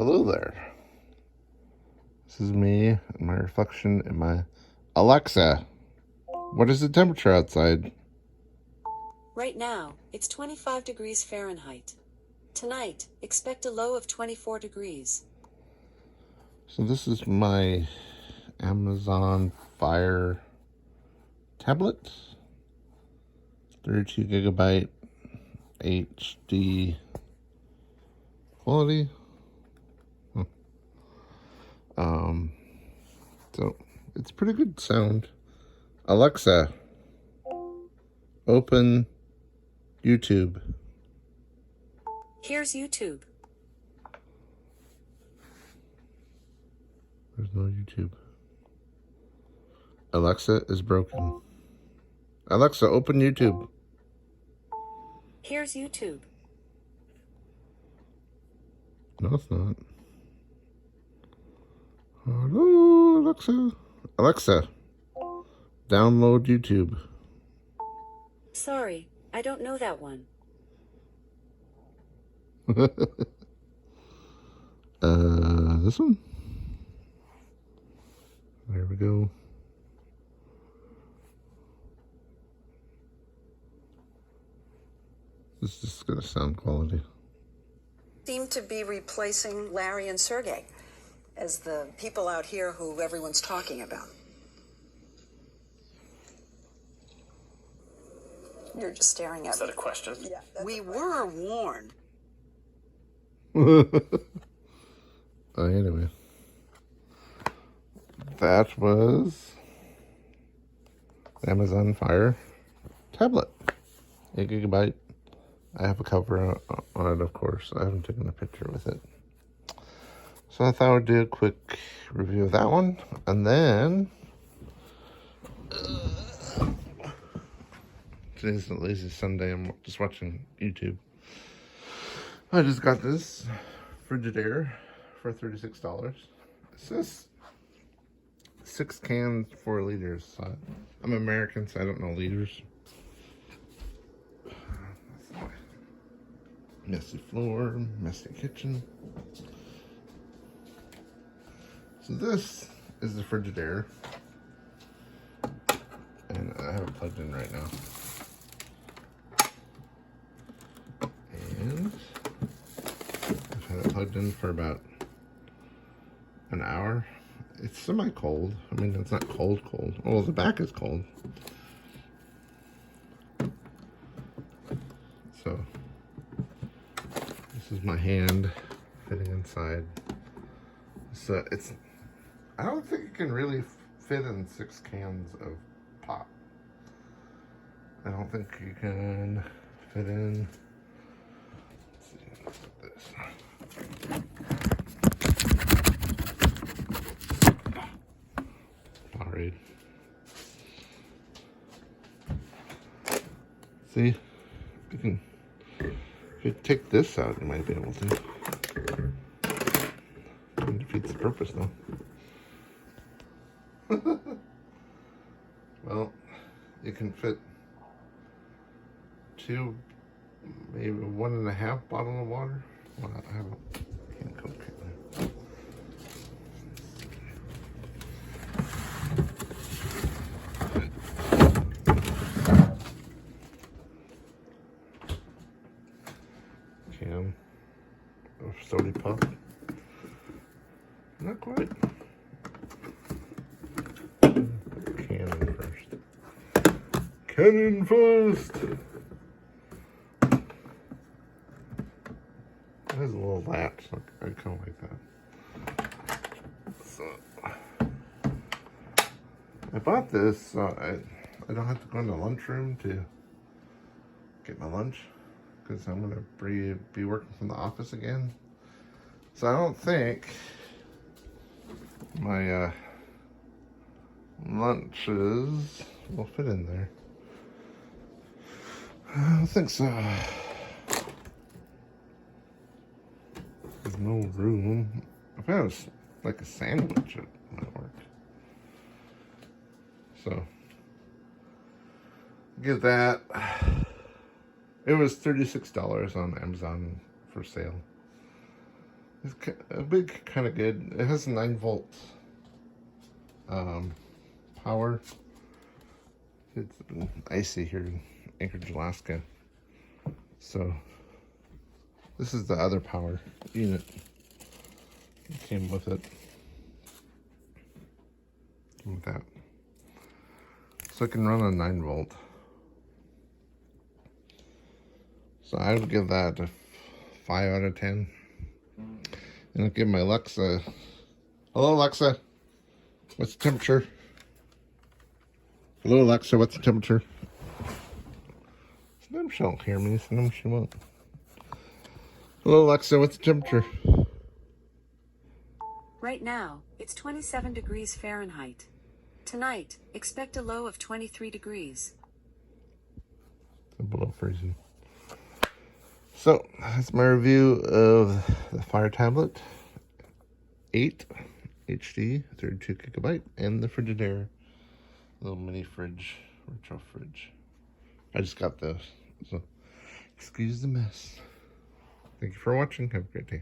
Hello there. This is me and my reflection in my Alexa. What is the temperature outside? Right now, it's 25 degrees Fahrenheit. Tonight, expect a low of 24 degrees. So this is my Amazon Fire tablet. 32 gigabyte HD quality. So it's pretty good sound. Alexa, open YouTube. Here's YouTube. There's no YouTube. Alexa is broken. Alexa, open YouTube. Here's YouTube. No, it's not. Hello, Alexa. Alexa, download YouTube. Sorry, I don't know that one. This one? There we go. This is just gonna sound quality. Seem to be replacing Larry and Sergey as the people out here who everyone's talking about. You're just staring at me. Is that a question? Yeah, we were warned. Anyway. That was Amazon Fire tablet. 8 gigabyte. I have a cover on it, of course. I haven't taken a picture with it. So I thought I would do a quick review of that one. And then today's the lazy Sunday. I'm just watching YouTube. I just got this Frigidaire for $36. It says 6 cans, 4 liters. So I'm American, so I don't know liters. Messy floor, messy kitchen. So this is the Frigidaire, and I have it plugged in right now. And I've had it plugged in for about an hour. It's semi-cold. I mean, it's not cold. Oh, the back is cold. So this is my hand fitting inside. So I don't think it can really fit in 6 cans of pop. I don't think you can fit in. Let's see, let's put this. Sorry. See, if you take this out, you might be able to. It defeats the purpose, though. Well, you can fit 2, maybe 1.5 bottle of water. Well, I have a can Coke here. Can of soda pop. Not quite. Cannon first. Cannon first! It has a little latch. I kind of like that. So, I bought this so I don't have to go in the lunchroom to get my lunch, because I'm going to be working from the office again. So I don't think my lunches will fit in there. I don't think so. There's no room. If I was like a sandwich, it might work. So get that. It was $36 on Amazon for sale. It's a big, kind of good. It has 9-volt power. It's been icy here in Anchorage, Alaska. So this is the other power unit that came with it. With that. So it can run on 9-volt. So I would give that a 5 out of 10. And I'll give my Alexa, hello Alexa, what's the temperature? Hello Alexa, what's the temperature? Sometimes she won't hear me, sometimes she won't. Hello Alexa, what's the temperature? Right now, it's 27 degrees Fahrenheit. Tonight, expect a low of 23 degrees. Below freezing. So, that's my review of the Fire Tablet 8 HD, 32 gigabyte, and the Frigidaire little mini fridge, retro fridge. I just got those, so excuse the mess. Thank you for watching. Have a great day.